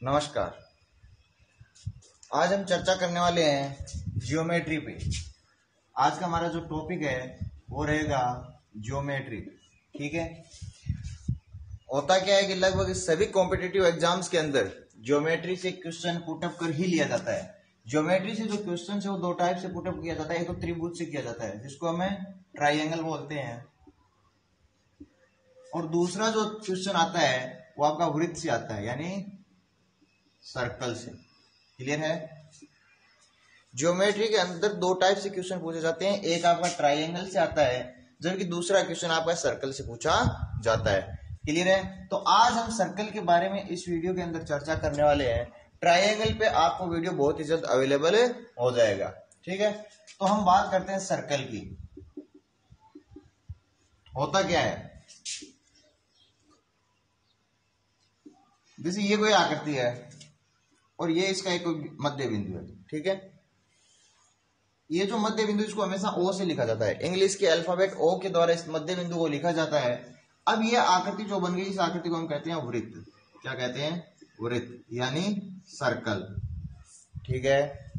नमस्कार। आज हम चर्चा करने वाले हैं जियोमेट्री पे। आज का हमारा जो टॉपिक है वो रहेगा जियोमेट्री। ठीक है। होता क्या है कि लगभग सभी कॉम्पिटिटिव एग्जाम्स के अंदर जियोमेट्री से क्वेश्चन पुटअप कर ही लिया जाता है। जियोमेट्री से जो क्वेश्चन है वो दो टाइप से पुटअप किया जाता है। एक तो त्रिभुज से किया जाता है जिसको हमें ट्राइंगल बोलते हैं, और दूसरा जो क्वेश्चन आता है वो आपका वृत्त से आता है, यानी सर्कल से। क्लियर है। ज्योमेट्री के अंदर दो टाइप से क्वेश्चन पूछे जाते हैं, एक आपका ट्राइंगल से आता है जबकि दूसरा क्वेश्चन आपका सर्कल से पूछा जाता है। क्लियर है। तो आज हम सर्कल के बारे में इस वीडियो के अंदर चर्चा करने वाले हैं। ट्राइंगल पे आपको वीडियो बहुत ही जल्द अवेलेबल हो जाएगा। ठीक है। तो हम बात करते हैं सर्कल की। होता क्या है, जैसे ये कोई आकृति है और ये इसका एक मध्य बिंदु है। ठीक है। ये जो मध्य बिंदु इसको हमेशा ओ से लिखा जाता है। इंग्लिश के अल्फाबेट ओ के द्वारा इस मध्य बिंदु को लिखा जाता है। अब ये आकृति जो बन गई, इस आकृति को हम कहते हैं वृत्त। क्या कहते हैं? वृत्त, यानी सर्कल। ठीक है।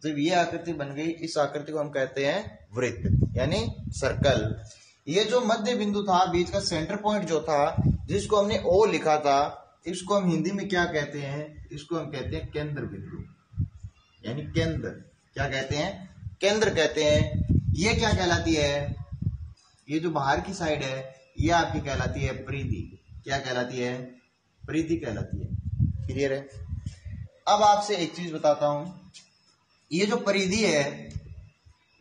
जब ये आकृति बन गई, इस आकृति को हम कहते हैं वृत्त यानी सर्कल। ये जो मध्य बिंदु था, बीच का सेंटर पॉइंट जो था, जिसको हमने ओ लिखा था, इसको हम हिंदी में क्या कहते हैं? इसको हम कहते हैं केंद्र बिंदु, यानी केंद्र। क्या कहते हैं? केंद्र कहते हैं। ये क्या कहलाती है? ये जो बाहर की साइड है ये आपकी कहलाती है परिधि। क्या कहलाती है? परिधि कहलाती है। क्लियर है। अब आपसे एक चीज बताता हूं, ये जो परिधि है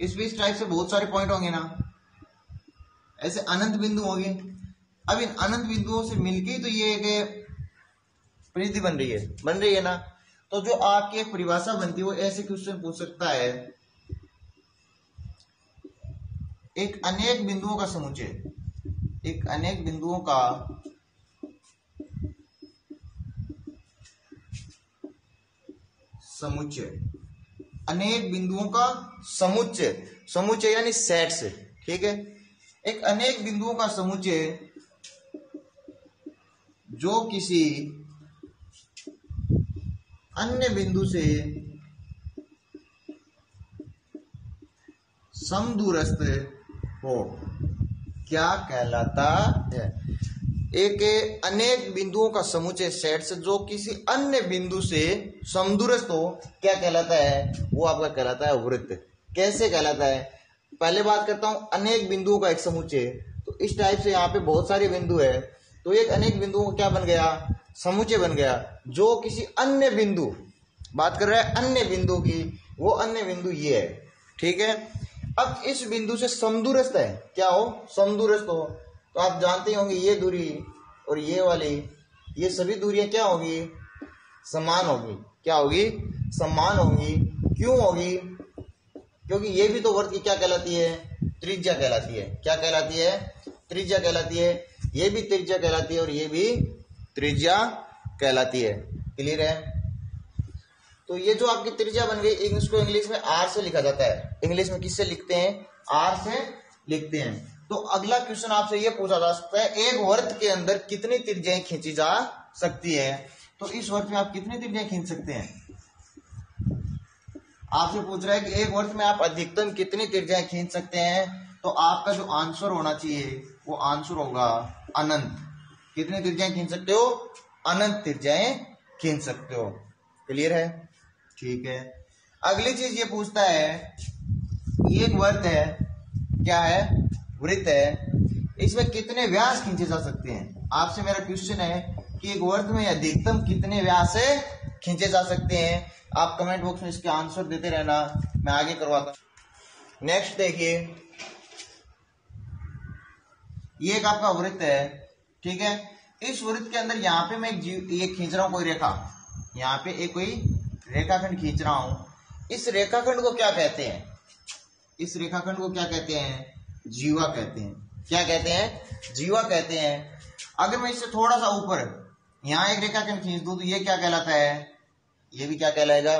इसमें इस टाइप से बहुत सारे पॉइंट होंगे ना, ऐसे अनंत बिंदु होंगे। अब इन अनंत बिंदुओं से मिलके ही तो ये एक परिधि बन रही है ना। तो जो आपकी एक परिभाषा बनती है वो ऐसे क्वेश्चन पूछ सकता है, एक अनेक बिंदुओं का समुच्चय, एक अनेक बिंदुओं का समुच्चय, अनेक बिंदुओं का समुच्चय, समुच्चय यानी सेट से। ठीक है। एक अनेक बिंदुओं का समुच्चय जो किसी अन्य बिंदु से समदूरस्थ हो, क्या कहलाता है? एक अनेक बिंदुओं का समुच्चय सेट से जो किसी अन्य बिंदु से समदूरस्थ हो, क्या कहलाता है? वो आपका कहलाता है वृत्त। कैसे कहलाता है? पहले बात करता हूं अनेक बिंदुओं का एक समुच्चय। तो इस टाइप से यहाँ पे बहुत सारे बिंदु है, तो एक अनेक बिंदुओं का क्या बन गया? समुच्चय बन गया। जो किसी अन्य बिंदु, बात कर रहा है अन्य बिंदु की, वो अन्य बिंदु ये है। ठीक है। अब इस बिंदु से समदूरस्थ है, क्या हो? समदूरस्थ हो। तो आप जानते होंगे ये दूरी और ये वाली, ये सभी दूरियां क्या होगी? समान होगी। क्या होगी? समान होगी। क्यों होगी? क्योंकि ये भी तो वर्ग की क्या कहलाती है? त्रिज्या कहलाती है। क्या कहलाती है? त्रिज्या कहलाती है। ये भी त्रिज्या कहलाती है और ये भी त्रिज्या कहलाती है। क्लियर है। तो ये जो आपकी त्रिज्या बन गई, इसको इंग्लिश में आर से लिखा जाता है। इंग्लिश में किससे लिखते हैं? आर से लिखते हैं। तो अगला क्वेश्चन आपसे ये पूछा जा सकता है, एक वृत्त के अंदर कितनी त्रिज्याएं खींची जा सकती है? तो इस वृत्त में आप कितनी त्रिज्याएं खींच सकते हैं? आपसे पूछ रहा है कि एक वृत्त में आप अधिकतम कितनी त्रिज्याएं खींच सकते हैं? तो आपका जो आंसर होना चाहिए वो आंसर होगा अनंत। कितनी त्रिज्याएं खींच सकते हो? अनंत त्रिज्याएं खींच सकते हो। क्लियर है। ठीक है। अगली चीज ये पूछता है, ये एक वृत्त है, क्या है? वृत्त है। इसमें कितने व्यास खींचे जा सकते हैं? आपसे मेरा क्वेश्चन है कि एक वृत्त में अधिकतम कितने व्यास खींचे जा सकते हैं? आप कमेंट बॉक्स में इसके आंसर देते रहना, मैं आगे करवाता हूं। नेक्स्ट देखिए, ये एक आपका वृत्त है। ठीक है। इस वृत्त के अंदर यहाँ पे मैं ये खींच रहा हूं कोई रेखा, यहाँ पे एक कोई रेखाखंड खींच रहा हूं। इस रेखाखंड को क्या कहते हैं? इस रेखाखंड को क्या कहते हैं? जीवा कहते हैं। क्या कहते हैं? जीवा कहते हैं। अगर मैं इससे थोड़ा सा ऊपर यहां एक रेखाखंड खींच दूं तो ये क्या कहलाता है? ये भी क्या कहलाएगा?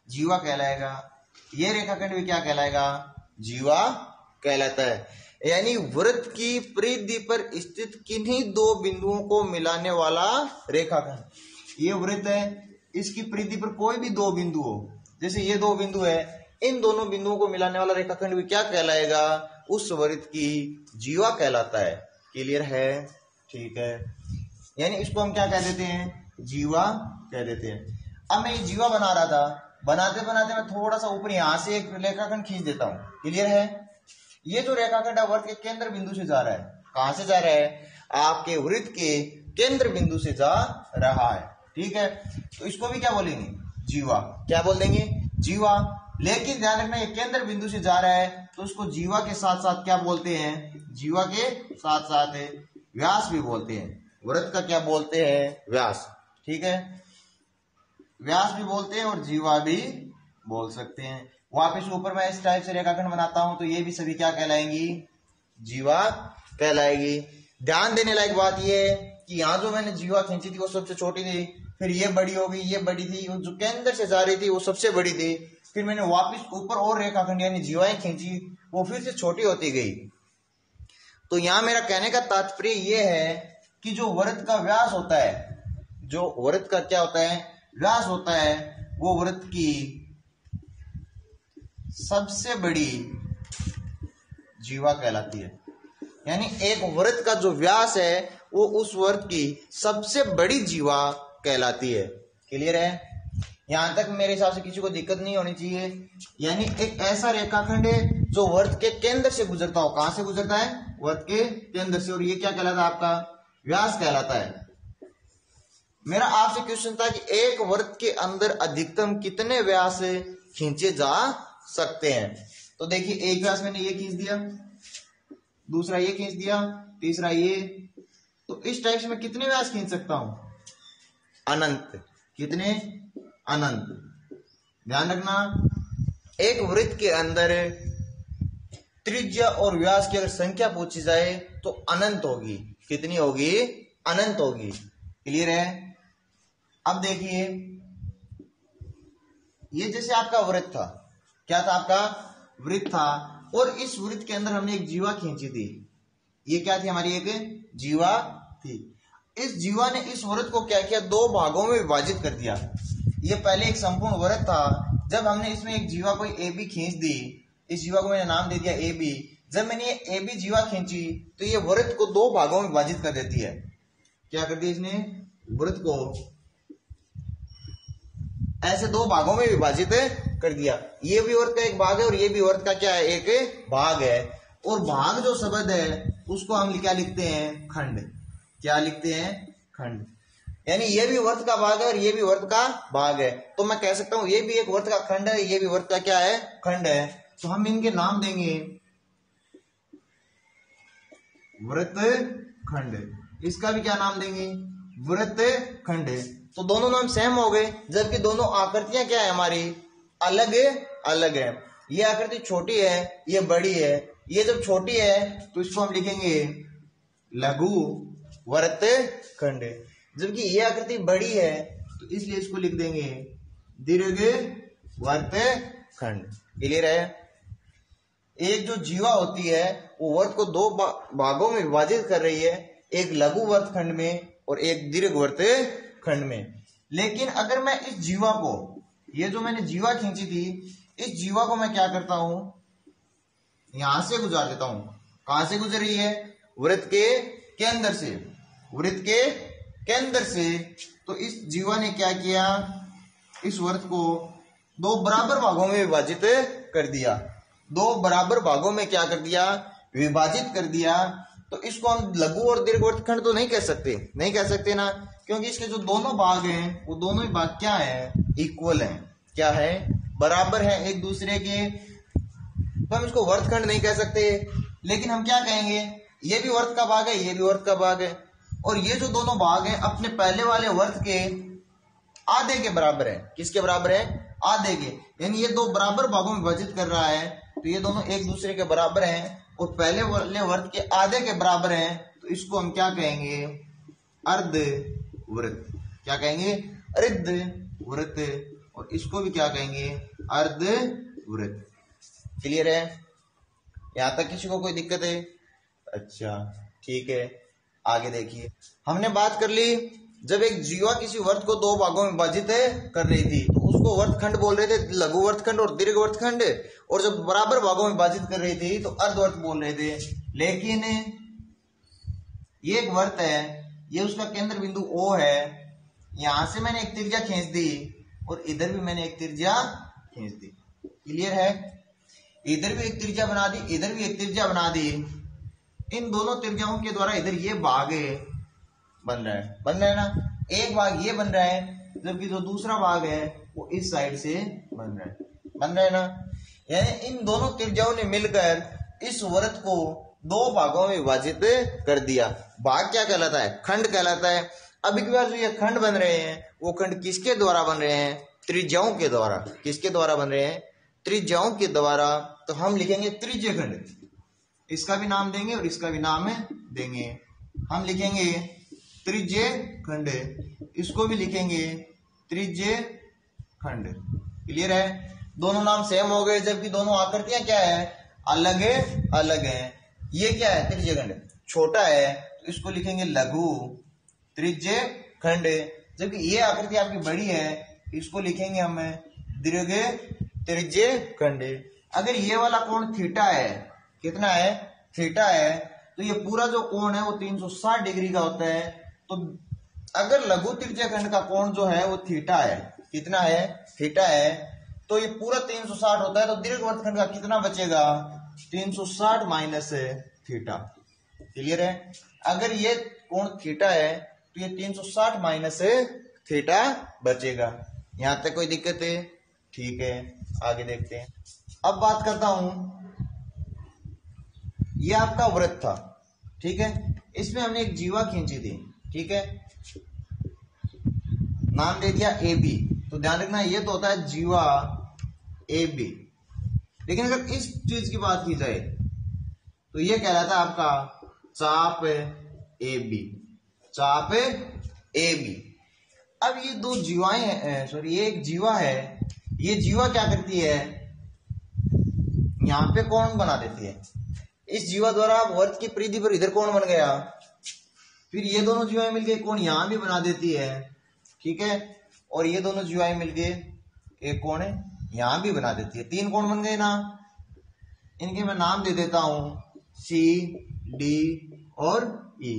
जीवा कहलाएगा। ये रेखाखंड भी क्या कहलाएगा? जीवा कहलाता है। यानी वृत्त की परिधि पर स्थित किन्हीं दो बिंदुओं को मिलाने वाला रेखाखंड। ये वृत्त है, इसकी परिधि पर कोई भी दो बिंदु हो, जैसे ये दो बिंदु है, इन दोनों बिंदुओं को मिलाने वाला रेखाखंड भी क्या कहलाएगा? उस वृत्त की जीवा कहलाता है। क्लियर है? ठीक है, यानी इसको हम क्या कह देते हैं? जीवा कह देते हैं। अब मैं ये जीवा बना रहा था, बनाते बनाते मैं थोड़ा सा ऊपर यहां से एक रेखाखंड खींच देता हूं। क्लियर है? ये जो रेखाखंड है वृत्त के केंद्र बिंदु से जा रहा है। कहां से जा रहा है? आपके वृत्त के केंद्र बिंदु से जा रहा है। ठीक है, तो इसको भी क्या बोलेंगे? जीवा। क्या बोल देंगे? जीवा। लेकिन ध्यान रखना, ये केंद्र बिंदु से जा रहा है तो उसको जीवा के साथ साथ क्या बोलते हैं? जीवा के साथ साथ व्यास भी बोलते हैं। वृत्त का क्या बोलते हैं? व्यास। ठीक है, व्यास भी बोलते हैं और जीवा भी बोल सकते हैं। वापिस ऊपर मैं इस टाइप से रेखाखंड बनाता हूं तो ये भी सभी क्या कहलाएंगी? जीवा कहलाएगी। ध्यान देने लायक बात यह है कि यहाँ जो मैंने जीवा खींची थी वो सबसे छोटी थी, फिर ये बड़ी हो गई, ये बड़ी थी, जो केंद्र से जा रही थी वो सबसे बड़ी थी, फिर मैंने वापस ऊपर और रेखाखंड यानी जीवाएं खींची, वो फिर से छोटी होती गई। तो यहां मेरा कहने का तात्पर्य यह है कि जो वृत्त का व्यास होता है, जो वृत्त का क्या होता है? व्यास होता है, वो वृत्त की सबसे बड़ी जीवा कहलाती है। यानी एक वृत्त का जो व्यास है वो उस वृत्त की सबसे बड़ी जीवा कहलाती है। क्लियर है? यहां तक मेरे हिसाब से किसी को दिक्कत नहीं होनी चाहिए। यानी एक ऐसा रेखाखंड है जो वृत्त के केंद्र से गुजरता हो। कहां से गुजरता है? वृत्त के केंद्र से, और ये क्या कहलाता है? आपका व्यास कहलाता है। मेरा आपसे क्वेश्चन था कि एक वृत्त के अंदर अधिकतम कितने व्यास खींचे जा सकते हैं? तो देखिए, एक व्यास मैंने ये खींच दिया, दूसरा ये खींच दिया, तीसरा ये, तो इस टाइप से मैं कितने व्यास खींच सकता हूं? अनंत। कितने? अनंत। ध्यान रखना, एक वृत्त के अंदर त्रिज्या और व्यास की अगर संख्या पूछी जाए तो अनंत होगी। कितनी होगी? अनंत होगी। क्लियर है? अब देखिए, ये जैसे आपका वृत्त था, क्या था? आपका वृत्त था, और इस वृत्त के अंदर हमने एक जीवा खींची थी। ये क्या थी? हमारी एक जीवा थी। इस जीवा ने इस वृत्त को क्या किया? दो भागों में विभाजित कर दिया। ये पहले एक संपूर्ण वृत्त था, जब हमने इसमें एक जीवा कोई ए बी खींच दी, इस जीवा को मैंने नाम दे दिया ए बी। जब मैंने ये ए बी जीवा खींची तो ये वृत्त को दो भागों में विभाजित कर देती है। क्या कर दिया इसने? वृत्त को ऐसे दो भागों में विभाजित कर दिया। ये भी वृत्त का एक भाग है और ये भी वृत्त का क्या है? एक भाग है। और भाग जो शब्द है उसको हम क्या लिखते हैं? खंड। क्या लिखते हैं? खंड। यानी ये भी वृत्त का भाग है और ये भी वृत्त का भाग है, तो मैं कह सकता हूं ये भी एक वृत्त का खंड है, ये भी वृत्त का क्या है? खंड है। तो हम इनके नाम देंगे वृत्त खंड। इसका भी क्या नाम देंगे? वृत्त खंड। तो दोनों नाम सेम हो गए, जबकि दोनों आकृतियां क्या है? हमारी अलग अलग है। ये आकृति छोटी है, ये बड़ी है। ये जब छोटी है तो इसको हम लिखेंगे लघु वृत्त खंड, जबकि ये आकृति बड़ी है तो इसलिए इसको लिख देंगे दीर्घ वृत्त खंड। क्लियर है? एक जो जीवा होती है वो वृत्त को दो भागों में विभाजित कर रही है, एक लघु वृत्त खंड में और एक दीर्घ वृत्त खंड में। लेकिन अगर मैं इस जीवा को, ये जो मैंने जीवा खींची थी, इस जीवा को मैं क्या करता हूं? यहां से गुजार देता हूं। कहां से गुजर रही है? वृत्त के केंद्र से। वृत्त के केंद्र से। तो इस जीवा ने क्या किया? इस वृत्त को दो बराबर भागों में विभाजित कर दिया। दो बराबर भागों में क्या कर दिया? विभाजित कर दिया। तो इसको हम लघु और दीर्घ वृत्त खंड तो नहीं कह सकते, नहीं कह सकते ना, क्योंकि इसके जो दोनों भाग हैं वो दोनों ही भाग क्या है? इक्वल है। क्या है? बराबर है एक दूसरे के। तो हम इसको वृत्तखंड नहीं कह सकते, लेकिन हम क्या कहेंगे? ये भी वृत्त का भाग है, ये भी वृत्त का भाग है, और ये जो दोनों भाग हैं अपने पहले वाले वृत्त के आधे के बराबर है। किसके बराबर है? आधे के। यानी ये दो बराबर भागों में विभाजित कर रहा है, तो ये दोनों एक दूसरे के बराबर हैं और पहले वाले वृत्त के आधे के बराबर हैं, तो इसको हम क्या कहेंगे? अर्ध वृत्त। क्या कहेंगे? अर्ध वृत्त। और इसको भी क्या कहेंगे? अर्ध वृत्त। क्लियर है? यहां तक किसी को कोई दिक्कत है? अच्छा, ठीक है, आगे देखिए। हमने बात कर ली जब एक जीवा किसी वर्त को दो भागों में विभाजित कर रही थी तो उसको वर्तखंड बोल रहे थे, लघु वर्तखंड और दीर्घ वर्तखंड। और जब बराबर भागों में विभाजित कर रही थी तो अर्धवर्त बोल रहे थे। लेकिन ये एक वर्त है, ये उसका केंद्र बिंदु O है, यहां से मैंने एक त्रिज्या खींच दी और इधर भी मैंने एक त्रिज्या खींच दी। क्लियर है? इधर भी एक त्रिज्या बना दी, इधर भी एक त्रिज्या बना दी। इन दोनों त्रिज्याओं के द्वारा इधर ये भाग बन रहा है ना। एक भाग ये बन रहा है, जबकि जो दूसरा भाग है वो इस साइड से बन रहा है ना। यानी इन दोनों त्रिज्याओं ने मिलकर इस वृत्त को दो भागों में विभाजित कर दिया। भाग क्या कहलाता है? खंड कहलाता है। अब एक बार जो ये खंड बन रहे हैं वो खंड किसके द्वारा बन रहे हैं? त्रिज्याओं के द्वारा। किसके द्वारा बन रहे हैं? त्रिज्याओं के द्वारा। तो हम लिखेंगे त्रिज्य खंड, इसका भी नाम देंगे और इसका भी नाम देंगे। हम लिखेंगे त्रिज्य खंड, इसको भी लिखेंगे त्रिज्य खंड। क्लियर है? दोनों नाम सेम हो गए, जबकि दोनों आकृतियां क्या है? अलग है। ये क्या है? त्रिज्य खंड छोटा है तो इसको लिखेंगे लघु त्रिज्य खंड, जबकि ये आकृति आपकी बड़ी है, इसको लिखेंगे हम दीर्घ त्रिज्य खंड। अगर ये वाला कोण थीटा है, कितना है? थीटा है, तो ये पूरा जो कोण है वो 360 डिग्री का होता है। तो अगर लघु त्रिज्य खंड का कोण जो है वो थीटा है, कितना है? थीटा है, तो ये पूरा 360 होता है। तो दीर्घ वर्तखंड का कितना बचेगा? 360 माइनस थीटा। क्लियर है? अगर ये कोण थीटा है तो ये 360 माइनस थीटा बचेगा। यहां तक कोई दिक्कत है? ठीक है, आगे देखते हैं। अब बात करता हूं, ये आपका वृत्त था, ठीक है, इसमें हमने एक जीवा खींची थी, ठीक है, नाम दे दिया ए बी। तो ध्यान रखना ये तो होता है जीवा ए बी। लेकिन अगर इस चीज की बात की जाए तो ये कहलाता है आपका चाप ए बी, चाप ए बी। अब ये दो जीवाएं हैं, सॉरी ये एक जीवा है, ये जीवा क्या करती है? यहां पे कोण बना देती है। इस जीवा द्वारा वर्त की परिधि पर इधर कोण बन गया, फिर ये दोनों जीवाएं मिलके कोण यहां भी बना देती है, ठीक है, और ये दोनों जीवाएं मिलके एक कोण यहां भी बना देती है। तीन कोण बन गए ना। इनके मैं नाम दे देता हूं सी, डी और ई।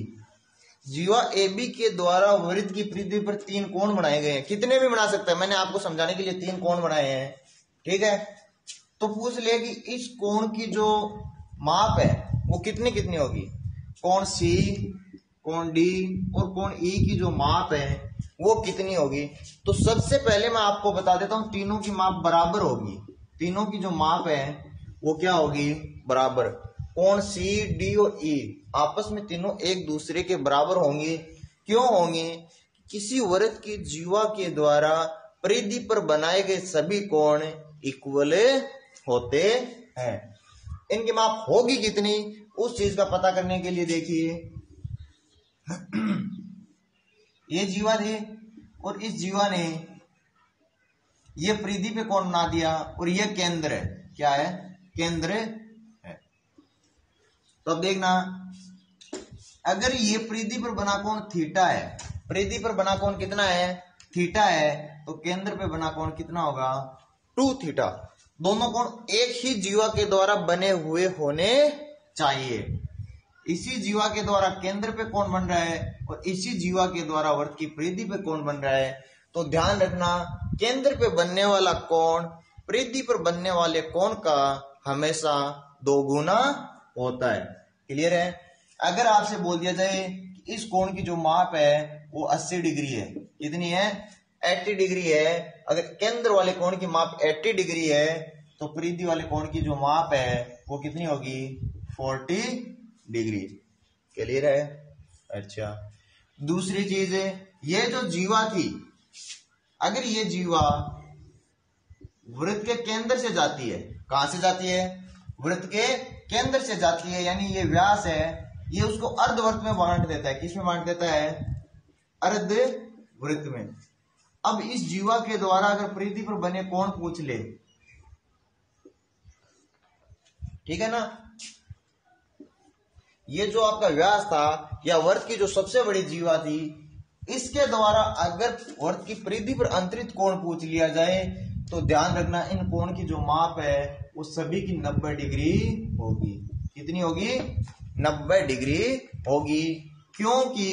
जीवा ए बी के द्वारा वृत्त की परिधि पर तीन कोण बनाए गए हैं। कितने भी बना सकता है, मैंने आपको समझाने के लिए तीन कोण बनाए हैं, ठीक है। तो पूछ ले कि इस कोण की जो माप है वो कितनी कितनी होगी? कोण सी, कोण डी और कोण ई की जो माप है वो कितनी होगी? तो सबसे पहले मैं आपको बता देता हूं तीनों की माप बराबर होगी। तीनों की जो माप है वो क्या होगी? बराबर। कोण सी, डी और ई आपस में तीनों एक दूसरे के बराबर होंगे। क्यों होंगे? किसी वृत्त की जीवा के द्वारा परिधि पर बनाए गए सभी कोण इक्वल होते हैं। इनकी माप होगी कितनी, उस चीज का पता करने के लिए देखिए, ये जीवा थे और इस जीवा ने ये परिधि पे कोण बना दिया और ये केंद्र है। क्या है? केंद्र है। तो अब देखना, अगर ये परिधि पर बना कोण थीटा है, परिधि पर बना कोण कितना है? थीटा है, तो केंद्र पे बना कोण कितना होगा? 2 थीटा। दोनों कोण एक ही जीवा के द्वारा बने हुए होने चाहिए। इसी जीवा के द्वारा केंद्र पे कोण बन रहा है और इसी जीवा के द्वारा वृत्त की परिधि पे कोण बन रहा है। तो ध्यान रखना, केंद्र पे बनने वाला कोण परिधि पर बनने वाले कोण का हमेशा 2 गुना होता है। क्लियर है? अगर आपसे बोल दिया जाए कि इस कोण की जो माप है वो 80 डिग्री है, कितनी है? 80 डिग्री है। अगर केंद्र वाले कोण की माप 80 डिग्री है तो परिधि वाले कोण की जो माप है वो कितनी होगी? 40 डिग्री। क्लियर है? अच्छा, दूसरी चीज है, ये जो जीवा थी, अगर ये जीवा वृत्त के केंद्र से जाती है, कहां से जाती है? वृत्त के केंद्र से जाती है, यानी ये व्यास है, ये उसको अर्धवृत्त में बांट देता है। किस में बांट देता है? अर्धवृत्त में। अब इस जीवा के द्वारा अगर परिधि पर बने कोण पूछ ले, ठीक है ना, ये जो आपका व्यास था या वर्त की जो सबसे बड़ी जीवा थी, इसके द्वारा अगर वर्त की परिधि पर अंतरित कोण पूछ लिया जाए तो ध्यान रखना इन कोण की जो माप है वो सभी की 90 डिग्री होगी। कितनी होगी? 90 डिग्री होगी, क्योंकि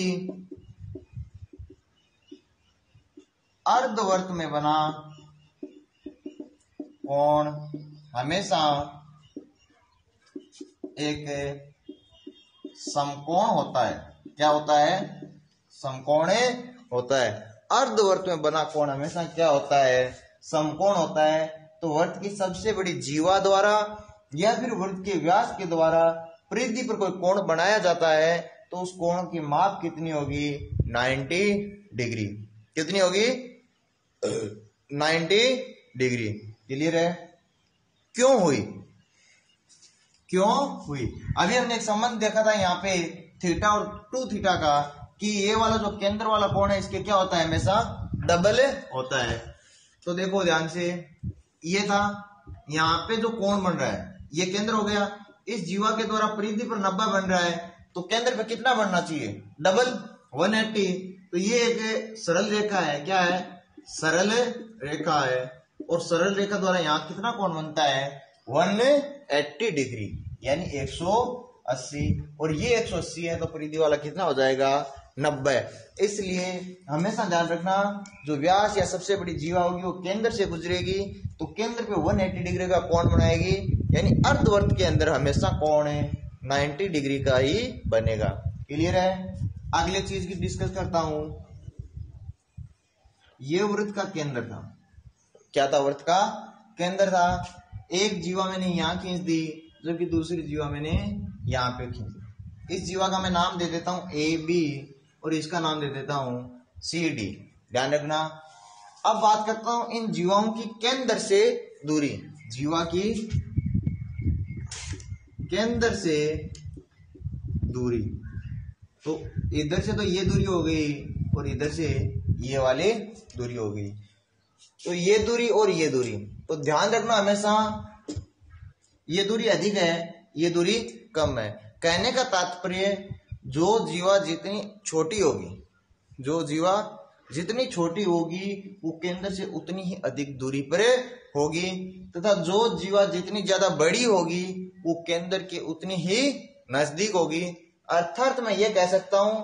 अर्धवर्त में बना कोण हमेशा एक समकोण होता है। क्या होता है? समकोण होता है। अर्धवर्त में बना कोण हमेशा क्या होता है? समकोण होता है। तो वर्त की सबसे बड़ी जीवा द्वारा या फिर वर्त के व्यास के द्वारा परिधि पर कोई कोण बनाया जाता है तो उस कोण की माप कितनी होगी? 90 डिग्री। कितनी होगी? 90 डिग्री। क्लियर है? क्यों हुई? क्यों हुई? अभी हमने एक संबंध देखा था यहाँ पे थीटा और 2 थीटा का, कि ये वाला जो केंद्र वाला कोण है इसके क्या होता है? हमेशा डबल होता है। तो देखो ध्यान से, ये था, यहाँ पे जो कोण बन रहा है ये केंद्र हो गया, इस जीवा के द्वारा परिधि पर 90 बन रहा है, तो केंद्र पे कितना बनना चाहिए? डबल 180। तो ये एक सरल रेखा है। क्या है? सरल रेखा है। और सरल रेखा द्वारा यहाँ कितना कोण बनता है? 180 डिग्री, यानी 180। और ये 180 है तो परिधि वाला कितना हो जाएगा? 90। इसलिए हमेशा ध्यान रखना, जो व्यास या सबसे बड़ी जीवा होगी वो केंद्र से गुजरेगी तो केंद्र पे 180 डिग्री का कोण बनाएगी, यानी अर्धवर्त के अंदर हमेशा कोण 90 डिग्री का ही बनेगा। क्लियर है? अगले चीज की डिस्कस करता हूं। ये वृत्त का केंद्र था। क्या था? वृत्त का केंद्र था। एक जीवा मैंने यहां खींच दी, जबकि दूसरी जीवा मैंने यहां पे खींच दी। इस जीवा का मैं नाम दे देता हूं ए बी और इसका नाम दे देता हूं सी डी। ध्यान रखना। अब बात करता हूं इन जीवाओं की केंद्र से दूरी। जीवा की केंद्र से दूरी, तो इधर से तो ये दूरी हो गई और इधर से ये वाली दूरी हो गई। तो ये दूरी और ये दूरी, तो ध्यान रखना हमेशा ये दूरी अधिक है, ये दूरी कम है। कहने का तात्पर्य, जो जीवा जितनी छोटी होगी, जो जीवा जितनी छोटी होगी वो केंद्र से उतनी ही अधिक दूरी पर होगी, तथा जो जीवा जितनी ज्यादा बड़ी होगी वो केंद्र के उतनी ही नजदीक होगी। अर्थात मैं ये कह सकता हूं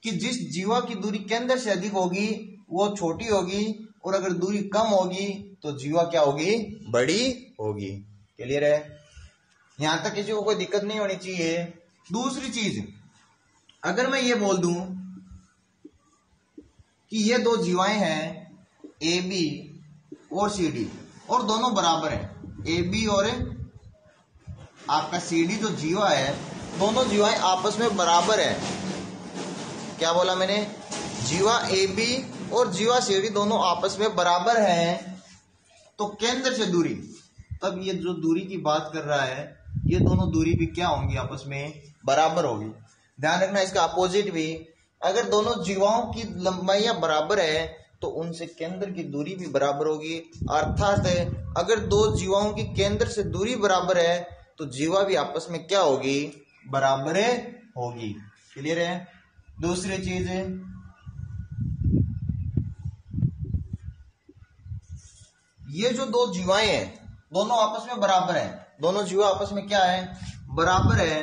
कि जिस जीवा की दूरी केंद्र से अधिक होगी वो छोटी होगी, और अगर दूरी कम होगी तो जीवा क्या होगी? बड़ी होगी। क्लियर है? यहां तक किसी को कोई दिक्कत नहीं होनी चाहिए। दूसरी चीज, अगर मैं ये बोल दूं कि ये दो जीवाएं हैं ए बी और सी डी, और दोनों बराबर हैं, ए बी और आपका सी डी जो जीवा है, दोनों जीवाएं आपस में बराबर हैं। क्या बोला मैंने? जीवा ए बी और जीवा सी डी दोनों आपस में बराबर हैं, तो केंद्र से दूरी, तब ये जो दूरी की बात कर रहा है ये दोनों दूरी भी क्या होंगी? आपस में बराबर होगी। ध्यान रखना इसका अपोजिट भी, अगर दोनों जीवाओं की लंबाइयां बराबर है तो उनसे केंद्र की दूरी भी बराबर होगी। अर्थात अगर दो जीवाओं की केंद्र से दूरी बराबर है तो जीवा भी आपस में क्या होगी? बराबर होगी। क्लियर है? दूसरी चीज, ये जो दो जीवाएं हैं दोनों आपस में बराबर हैं, दोनों जीवा आपस में क्या है? बराबर है,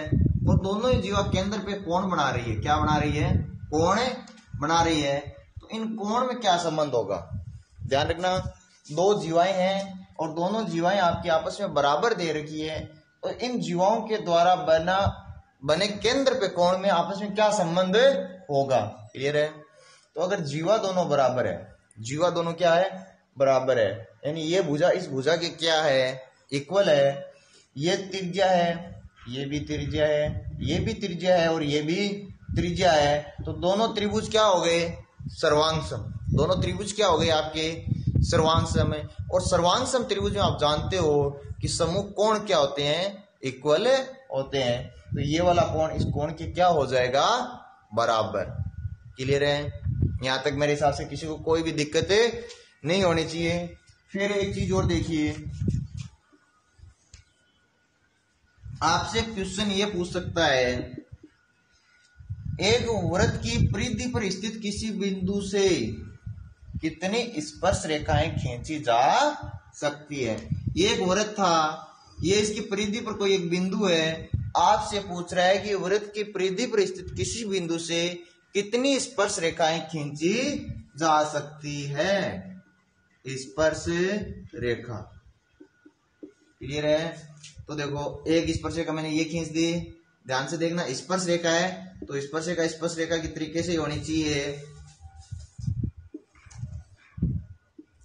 और दोनों ही जीवा केंद्र पे कोण बना रही है। क्या बना रही है? कोण बना रही है। तो इन कोण में क्या संबंध होगा? ध्यान रखना, दो जीवाएं हैं और दोनों जीवाएं आपकी आपस में बराबर दे रखी है, तो इन जीवाओं के द्वारा बने केंद्र पे कोण में आपस में क्या संबंध होगा? क्लियर है? तो अगर जीवा दोनों बराबर है, जीवा दोनों क्या है? बराबर है, यानी ये भुजा इस भुजा के क्या है? इक्वल है। ये त्रिज्या है, ये भी त्रिज्या है, ये भी त्रिज्या है और ये भी त्रिज्या है, तो दोनों त्रिभुज क्या हो गए? सर्वांगसम। दोनों त्रिभुज क्या हो गए? आपके सर्वांगसम है। और सर्वांगसम त्रिभुज में आप जानते हो कि समूह कोण क्या होते हैं? इक्वल होते हैं। तो ये वाला कोण इस कोण के क्या हो जाएगा? बराबर। क्लियर है? यहां तक मेरे हिसाब से किसी को कोई भी दिक्कत नहीं होनी चाहिए। फिर एक चीज और देखिए, आपसे क्वेश्चन ये पूछ सकता है एक वृत्त की परिधि पर स्थित किसी बिंदु से कितनी स्पर्श रेखाएं खींची जा सकती है। ये एक वृत्त था, ये इसकी परिधि पर कोई एक बिंदु है, आपसे पूछ रहा है कि वृत्त की परिधि पर स्थित किसी बिंदु से कितनी स्पर्श रेखाएं खींची जा सकती है। स्पर्श रेखा क्लियर है। तो देखो एक स्पर्श रेखा मैंने ये खींच दी, ध्यान से देखना, स्पर्श रेखा है तो स्पर्श रेखा की तरीके से होनी चाहिए।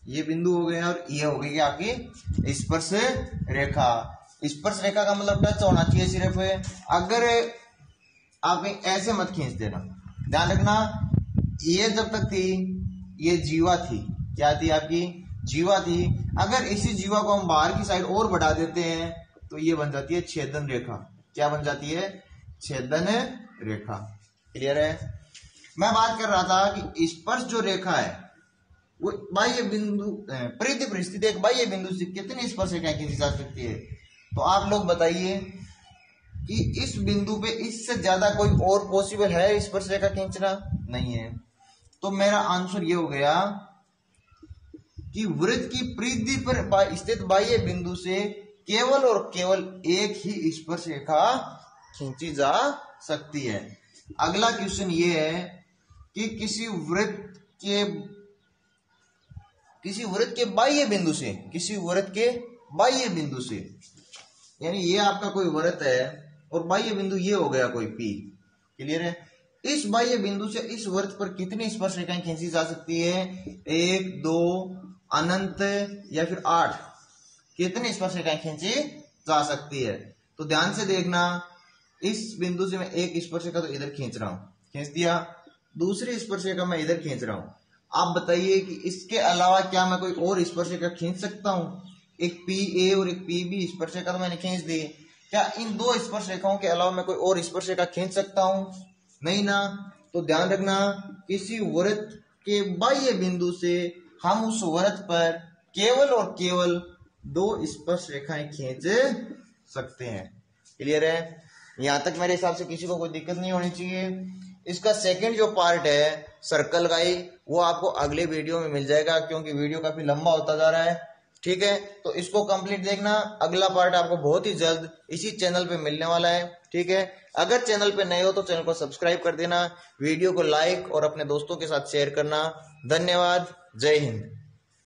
ये बिंदु हो गए और ये हो गई आपकी स्पर्श रेखा। स्पर्श रेखा का मतलब टच होना चाहिए सिर्फ। अगर आप ऐसे मत खींच देना, ध्यान रखना, ये जब तक थी ये जीवा थी, क्या थी आपकी जीवा थी। अगर इसी जीवा को हम बाहर की साइड और बढ़ा देते हैं तो ये बन जाती है छेदन रेखा। क्या बन जाती है? छेदन रेखा। क्लियर है। मैं बात कर रहा था कि स्पर्श जो रेखा है वो बाह्य बिंदु परिधि पर स्थित एक बाह्य बिंदु से कितनी स्पर्श रेखाएं खींची जा सकती है। तो आप लोग बताइए कि इस बिंदु पे इससे ज्यादा कोई और पॉसिबल है स्पर्श रेखा खींचना? नहीं है। तो मेरा आंसर ये हो गया कि वृत्त की परिधि पर स्थित बाह्य बिंदु से केवल और केवल एक ही स्पर्श रेखा खींची जा सकती है। अगला क्वेश्चन ये है कि किसी वृत्त के बाह्य बिंदु से, किसी वृत्त के बाह्य बिंदु से, यानी ये आपका कोई वृत्त है और बाह्य बिंदु ये हो गया कोई P। क्लियर है। इस बाह्य बिंदु से इस वृत्त पर कितनी स्पर्श रेखाएं खींची जा सकती है? 1, 2, अनंत या फिर 8, कितनी स्पर्श रेखाएं खींची जा सकती है? तो ध्यान से देखना, इस बिंदु से मैं एक स्पर्श रेखा तो इधर खींच रहा हूं, खींच दिया, दूसरी स्पर्श रेखा मैं इधर खींच रहा हूं। आप बताइए कि इसके अलावा क्या मैं कोई और स्पर्श रेखा खींच सकता हूं? एक PA और एक PB स्पर्श रेखा तो मैंने खींच दी, क्या इन दो स्पर्श रेखाओं के अलावा मैं कोई और स्पर्श रेखा खींच सकता हूं? नहीं ना। तो ध्यान रखना, किसी वृत्त के बाह्य बिंदु से हम उस वृत्त पर केवल और केवल 2 स्पर्श रेखाएं खींच सकते हैं। क्लियर है। यहां तक मेरे हिसाब से किसी को कोई दिक्कत नहीं होनी चाहिए। इसका सेकंड जो पार्ट है सर्कल का ही, वो आपको अगले वीडियो में मिल जाएगा, क्योंकि वीडियो काफी लंबा होता जा रहा है। ठीक है, तो इसको कंप्लीट देखना। अगला पार्ट आपको बहुत ही जल्द इसी चैनल पे मिलने वाला है। ठीक है, अगर चैनल पे नए हो तो चैनल को सब्सक्राइब कर देना, वीडियो को लाइक और अपने दोस्तों के साथ शेयर करना। धन्यवाद। जय हिंद।